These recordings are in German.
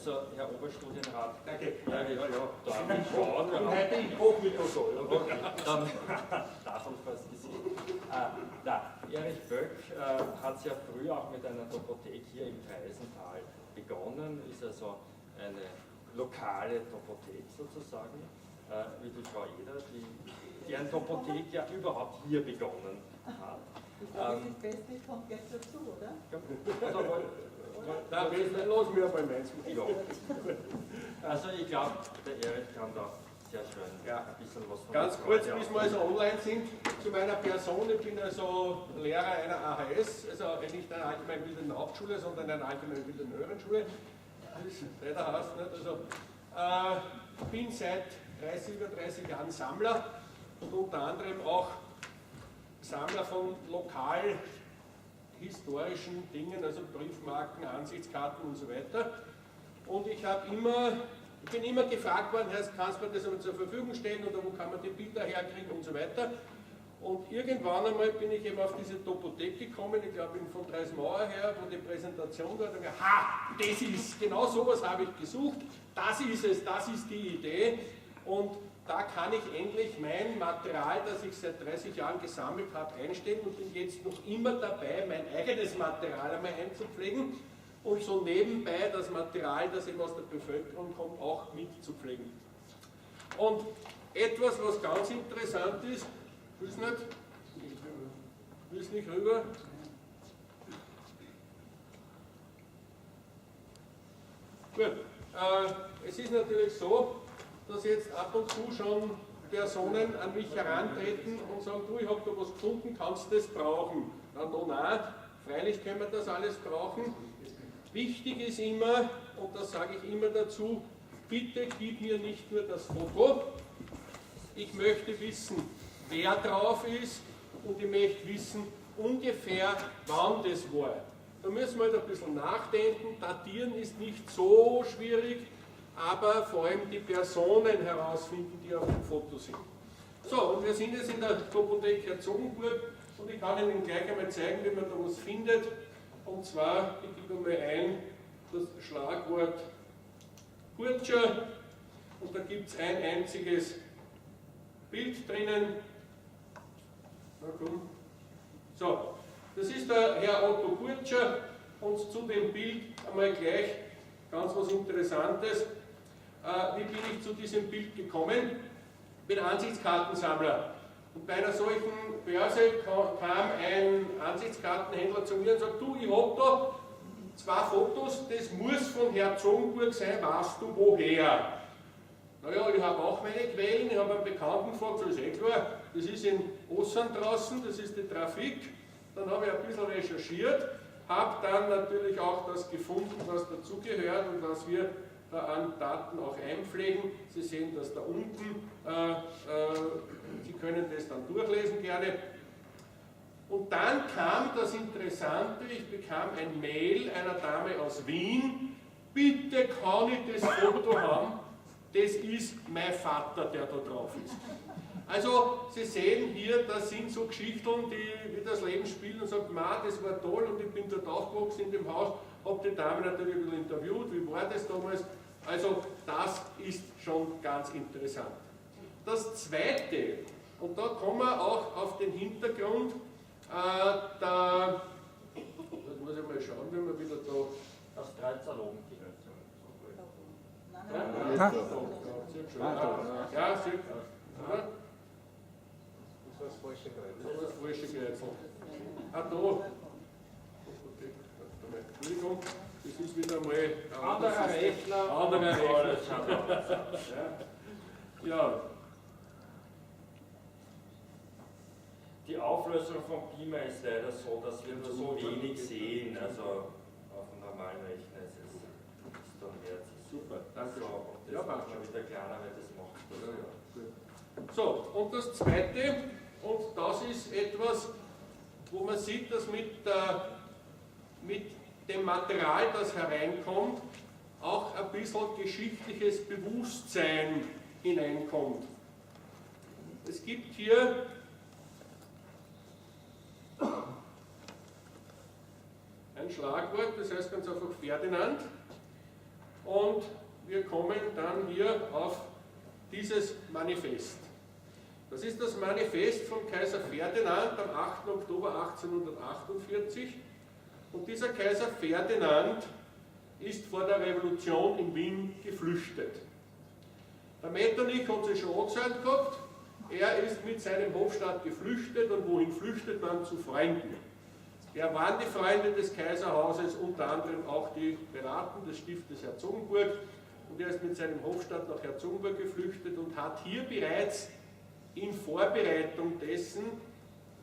Also, Herr Oberstudienrat, danke. Ja, darf ich schauen? Heute ich hoch mit so. Okay, dann das und fast gesehen. Erich Böck hat sehr früh auch mit einer Topothek hier im Treisental begonnen, ist also eine lokale Topothek sozusagen, wie die Frau Eder, deren Topothek ja überhaupt hier begonnen hat. Ich glaube, das Beste kommt gleich dazu, oder? Da los wir beim Menschen. Ja. Also ich glaube, der Erich kann da sehr schön ein bisschen was von Ganz kurz, bis wir also online sind, zu meiner Person. Ich bin also Lehrer einer AHS, also nicht einer allgemeinbildenden Hauptschule, sondern einer allgemeinbildenden höheren Schule. Das leider heißt nicht. Also, bin seit über 30 Jahren Sammler und unter anderem auch Sammler von lokal historischen Dingen, also Briefmarken, Ansichtskarten und so weiter. Und ich bin immer gefragt worden, kannst du mir das einmal zur Verfügung stellen oder wo kann man die Bilder herkriegen und so weiter. Und irgendwann einmal bin ich eben auf diese Topothek gekommen, ich glaube von Dreismauer her, wo die Präsentation war, und ich dachte, das ist, genau sowas habe ich gesucht, das ist es, das ist die Idee. Und da kann ich endlich mein Material, das ich seit 30 Jahren gesammelt habe, einstellen und bin jetzt noch immer dabei, mein eigenes Material einmal einzupflegen und so nebenbei das Material, das eben aus der Bevölkerung kommt, auch mitzupflegen. Und etwas, was ganz interessant ist, willst nicht rüber? Gut, es ist natürlich so, dass jetzt ab und zu schon Personen an mich herantreten und sagen, du, ich habe da was gefunden, kannst du das brauchen? Nein, freilich können wir das alles brauchen. Wichtig ist immer, und das sage ich immer dazu, bitte gib mir nicht nur das Foto, ich möchte wissen, wer drauf ist und ich möchte wissen ungefähr, wann das war. Da müssen wir halt ein bisschen nachdenken, datieren ist nicht so schwierig, aber vor allem die Personen herausfinden, die auf dem Foto sind. So, und wir sind jetzt in der Topothek Herzogenburg und ich kann Ihnen gleich einmal zeigen, wie man da was findet. Und zwar, ich gebe mal ein das Schlagwort Burtscher und da gibt es ein einziges Bild drinnen. Na komm. So, das ist der Herr Otto Burtscher und zu dem Bild einmal gleich ganz was Interessantes. Wie bin ich zu diesem Bild gekommen? Ich bin Ansichtskartensammler. Und bei einer solchen Börse kam ein Ansichtskartenhändler zu mir und sagt, du, ich habe da 2 Fotos, das muss von Herzogenburg sein, weißt du woher? Naja, ich habe auch meine Quellen, ich habe einen Bekannten gefragt, so ist eh klar, das ist in Ossern draußen, das ist die Trafik. Dann habe ich ein bisschen recherchiert, habe dann natürlich auch das gefunden, was dazugehört und was wir an Daten auch einpflegen. Sie sehen das da unten, Sie können das dann durchlesen gerne. Und dann kam das Interessante, ich bekam ein Mail einer Dame aus Wien, bitte kann ich das Foto haben, das ist mein Vater, der da drauf ist. Also Sie sehen hier, das sind so Geschichten, die das Leben spielen und sagen, das war toll und ich bin dort aufgewachsen in dem Haus, habe die Dame natürlich ein bisschen interviewt, wie war das damals. Also das ist schon ganz interessant. Das Zweite, und da kommen wir auch auf den Hintergrund, da muss ich mal schauen, wie wir wieder da... Das 13 oben die Ja, sieht oder? Das ist das falsche Kreuz. Das ist das falsche Kreuz. Ah, da. Entschuldigung, das ist wieder mal ein anderer Rechner. Anderer Rechner. Ja. Die Auflösung von Beamer ist leider so, dass wir nur so wenig sehen. Also auf einem normalen Rechner ist es dann mehr. Super, danke. So, und das macht schon wieder kleiner, weil das macht das. Ja. So, und das Zweite, und das ist etwas, wo man sieht, dass mit dem Material, das hereinkommt, auch ein bisschen geschichtliches Bewusstsein hineinkommt. Es gibt hier ein Schlagwort, das heißt ganz einfach Ferdinand. und wir kommen dann hier auf dieses Manifest. Das ist das Manifest von Kaiser Ferdinand am 8. Oktober 1848 und dieser Kaiser Ferdinand ist vor der Revolution in Wien geflüchtet. Der Metternich hat sich schon angesagt gehabt, er ist mit seinem Hofstaat geflüchtet und wohin flüchtet man? Zu Freunden. Er waren die Freunde des Kaiserhauses, unter anderem auch die Piraten des Stiftes Herzogenburg und er ist mit seinem Hofstaat nach Herzogenburg geflüchtet und hat hier bereits in Vorbereitung dessen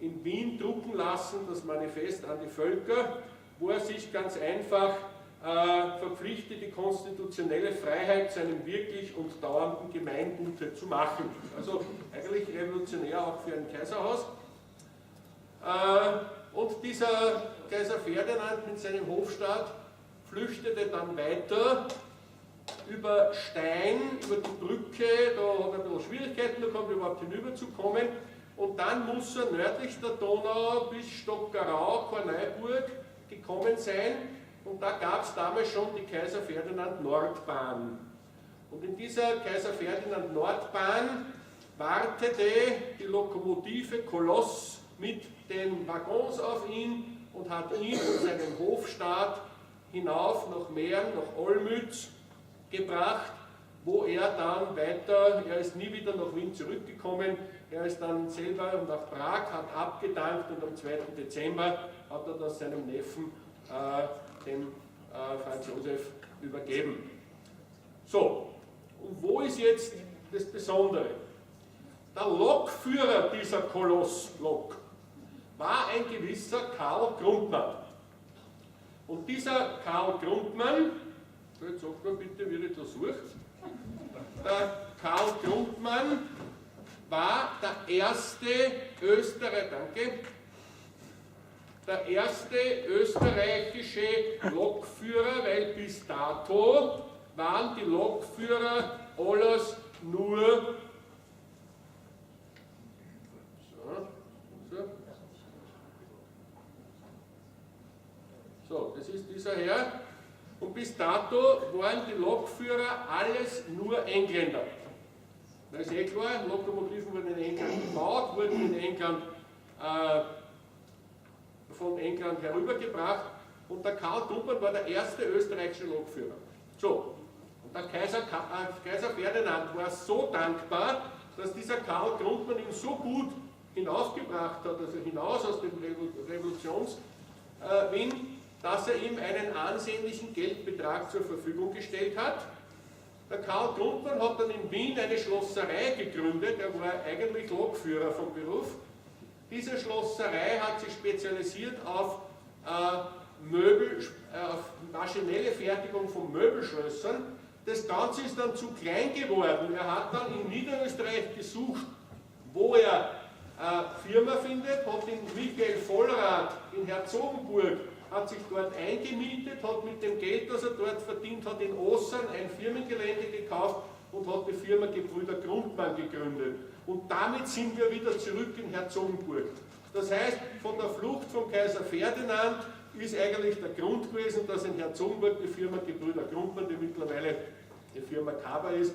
in Wien drucken lassen, das Manifest an die Völker, wo er sich ganz einfach verpflichtet, die konstitutionelle Freiheit zu einem wirklich und dauernden Gemeingute zu machen. Also eigentlich revolutionär auch für ein Kaiserhaus. Und dieser Kaiser Ferdinand mit seinem Hofstaat flüchtete dann weiter über Stein, über die Brücke, da hat er ein bisschen Schwierigkeiten bekommen, überhaupt hinüberzukommen. Und dann muss er nördlich der Donau bis Stockerau, Korneuburg gekommen sein. Und da gab es damals schon die Kaiser Ferdinand Nordbahn. Und in dieser Kaiser Ferdinand Nordbahn wartete die Lokomotive Koloss mit den Waggons auf ihn und hat ihn und seinen Hofstaat hinauf nach Mähren, nach Olmütz gebracht, wo er dann weiter, er ist nie wieder nach Wien zurückgekommen, er ist dann selber nach Prag, hat abgedankt und am 2. Dezember hat er das seinem Neffen, dem Franz Josef, übergeben. So, und wo ist jetzt das Besondere? Der Lokführer dieser Kolosslok war ein gewisser Karl Grundmann. Und dieser Karl Grundmann, jetzt sagt mir bitte, wie ich das suche, der Karl Grundmann war der erste der erste österreichische Lokführer, weil bis dato waren die Lokführer alles nur so, das ist dieser Herr. Und bis dato waren die Lokführer alles nur Engländer. Das ist eh klar, Lokomotiven wurden in England gebaut, wurden in England, von England herübergebracht und der Karl Grundmann war der erste österreichische Lokführer. So, und der Kaiser Ferdinand war so dankbar, dass dieser Karl Grundmann ihn so gut hinaufgebracht hat, also hinaus aus dem Revolutionswien, dass er ihm einen ansehnlichen Geldbetrag zur Verfügung gestellt hat. Der Karl Grundmann hat dann in Wien eine Schlosserei gegründet, er war eigentlich Lokführer vom Beruf. Diese Schlosserei hat sich spezialisiert auf auf maschinelle Fertigung von Möbelschlössern. Das Ganze ist dann zu klein geworden. Er hat dann in Niederösterreich gesucht, wo er Firma findet, hat in Michael Vollrath in Herzogenburg, hat sich dort eingemietet, hat mit dem Geld, das er dort verdient hat, in Ossern ein Firmengelände gekauft und hat die Firma Gebrüder Grundmann gegründet. Und damit sind wir wieder zurück in Herzogenburg. Das heißt, von der Flucht von Kaiser Ferdinand ist eigentlich der Grund gewesen, dass in Herzogenburg die Firma Gebrüder Grundmann, die mittlerweile die Firma Kaba ist,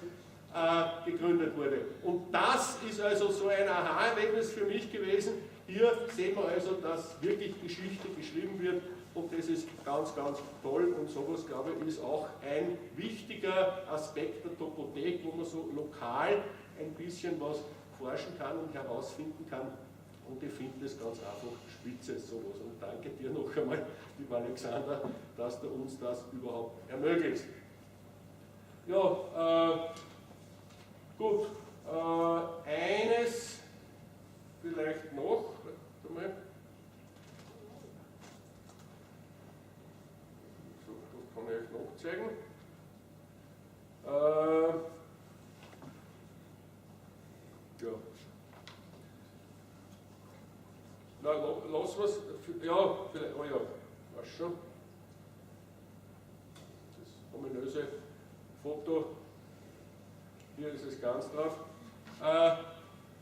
gegründet wurde. Und das ist also so ein Aha-Erlebnis für mich gewesen. Hier sehen wir also, dass wirklich Geschichte geschrieben wird und das ist ganz, ganz toll und sowas, glaube ich, ist auch ein wichtiger Aspekt der Topothek, wo man so lokal ein bisschen was forschen kann und herausfinden kann. Und ich finde das ganz einfach spitze, sowas. Und danke dir noch einmal, lieber Alexander, dass du uns das überhaupt ermöglicht. Ja, gut. Eines vielleicht noch. Warte mal. So, das kann ich euch noch zeigen. Ja. Na, lass was. Ja, vielleicht. Oh ja, was schon. Das ominöse Foto. Hier ist es ganz drauf.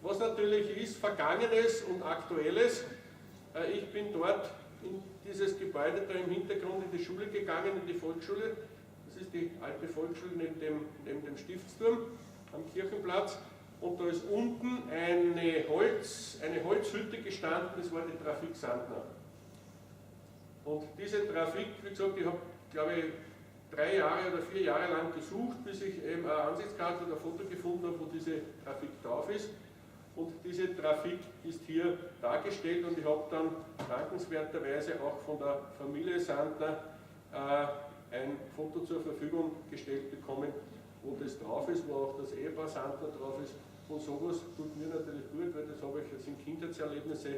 Was natürlich ist, Vergangenes und Aktuelles. Ich bin dort in dieses Gebäude da im Hintergrund in die Schule gegangen, in die Volksschule. Das Das ist die alte Volksschule neben dem Stiftsturm am Kirchenplatz. Und da ist unten eine Holzhütte gestanden, das war die Trafik Sandner. Und diese Trafik, wie gesagt, ich habe, glaube ich, 3 Jahre oder 4 Jahre lang gesucht, bis ich eben eine Ansichtskarte oder ein Foto gefunden habe, wo diese Trafik drauf ist. Und diese Trafik ist hier dargestellt und ich habe dann dankenswerterweise auch von der Familie Sandner ein Foto zur Verfügung gestellt bekommen, wo das drauf ist, wo auch das Ehepaar Sandner drauf ist. Und sowas tut mir natürlich gut, weil das sind Kindheitserlebnisse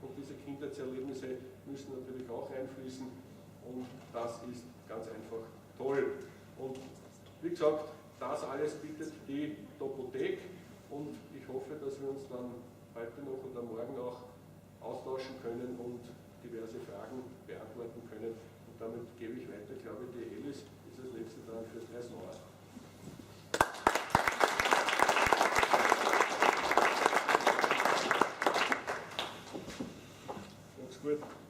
und diese Kindheitserlebnisse müssen natürlich auch einfließen und das ist ganz einfach toll. Und wie gesagt, das alles bietet die Topothek und ich hoffe, dass wir uns dann heute noch oder morgen auch austauschen können und diverse Fragen beantworten können. Und damit gebe ich weiter, glaube ich, die Elis ist das nächste dran fürs Dreisnauer. Macht's gut.